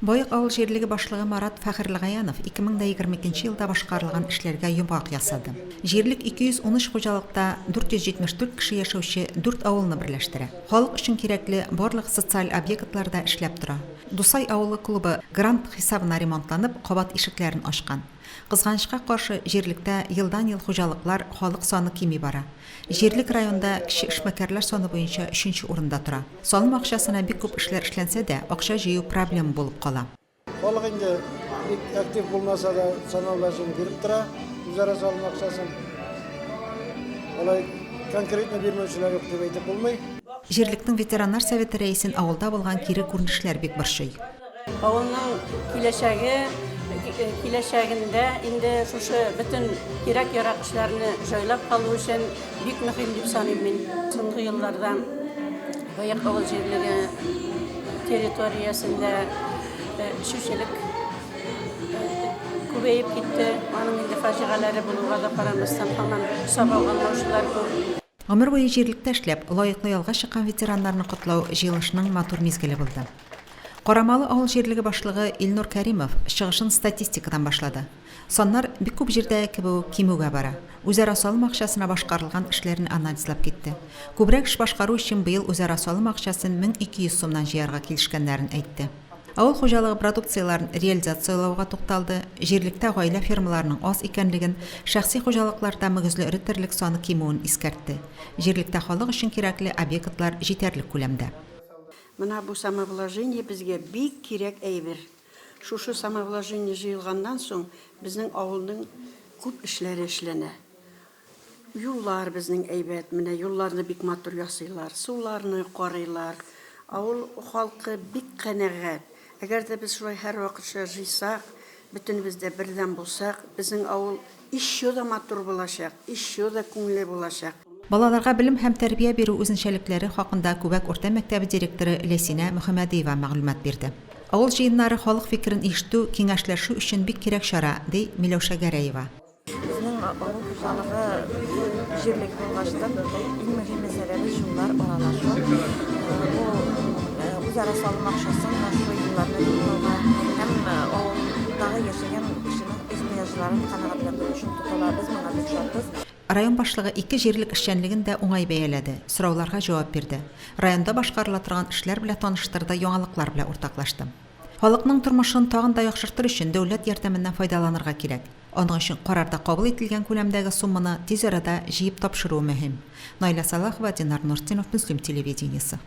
Бойық ауыл жерлігі башлығы Марат Фәхірліғаянов 2022 елда башқарылған ішлерге йомғақ ясады. Жерлік 213 қожалықта 474 кіші яшаучы 4 ауылны бірләштірі. Халық үшін кереклі барлық социаль объектларда эшләп тұра. Дусай ауылы клубы грант хисабына ремонтланып, қабат ишекләрен ашқан. Қызғанышқа қаршы жерлікті елдан-ел қожалықлар халық саны кеми бара. Жерлік районда кіші эшмәкәрләр саны бойынша 3-ші орында тұра. Салым ақшасына бик көп эшләр эшләнсә дә, ақша җыю проблема булып кала. Халық инде бик актив булмаса да санаулашын биреп тора, үзара салым акчасын. Алай конкретно бирмәүчеләр юк дип әйтеп булмый. Жерліктің ветераннар советы рәисен авылда булган кире күренешләр бик борчый. Авылның киләчәгендә инде шушы бөтен кирәк-ярак эшләрне җайлап калу өчен бик мөһим дип саныйм мин. Соңгы елларда Бойық авыл җирлеге территориясендә эшчелек күбәеп китте. Аның инде фаҗигаләре булуга да карамастан һаман сабалганлаучылар күп. Гомер буе җирлектә эшләп, лаеклы ялга чыккан ветераннарны котлау җыелышының матур мизгеле булды. Карамалы авыл җирлеге башлыгы Илнур Кәримов чыгышын статистикадан башлады. Саннар бик күп җирдә кимүгә бара. Үзара салым акчасына башкарылган эшләрне анализлап китте. Күбрәк эш башкару өчен быел үзара салым акчасын 1200 сумнан җыярга килешкәннәрен әйтте. Авыл хуҗалыгы продукцияларын реализациялауга тукталды. Җирлектә гаилә фермаларының аз икәнлеген, шәхси хуҗалыкларда мөгезле эре терлек саны кимүен искәртте. Җирлектә халык өчен кирәкле объектлар җитәрлек күләмдә. Менә бу самовложение безгә бик кирәк әйбер. Шушы самовложение җыелганнан соң безнең авылның күп эшләре эшләнә. Юллар безнең әйбәт, менә юлларны бик матур ясыйлар, суларны карыйлар. Авыл халкы бик канәгать. Әгәр дә без шулай һәр вакытча җыйсак, бөтенебездә бердәм булсак, безнең авыл ишё да матур булачак, ишё да күңелле булачак. Балаларга белем һәм тәрбия бирү үзенчәлекләре хакында Күбәк орта мәктәбе директоры Ләсинә Мөхәммәдиева мәгълүмат бирде. Авыл җыеннары халык фикерен ишетү, киңәшләшү өчен бик кирәк чара, ди Миләүшә Гәрәева. Безнең авыл хуҗалыгы җирлек булгачлыктан иң мөһим мәсьәләбез шулар аралашу. Бу үзара салым акчасын шул юлларны тотуга һәм авылдагы яшәгән кешенең ихтыяҗларын канәгатьләндерү өчен тотылабыз, моңа бик шатбыз. Район башлыгы 2 җирлек эшчәнлеген дә уңай бәяләде, сорауларга җавап бирде. Районда башкарыла торган эшләр белән таныштырды, яңалыклар белән уртаклашты. Халыкның тормышын тагын да яхшыртыр өчен дәүләт ярдәменнән файдаланырга кирәк. Аның өчен карарда кабул ителгән күләмдәге сумманы тиз арада җыеп тапшыру мөһим. Найла Салахова, Динар Нуртдинов, Мөслим телевидениесе.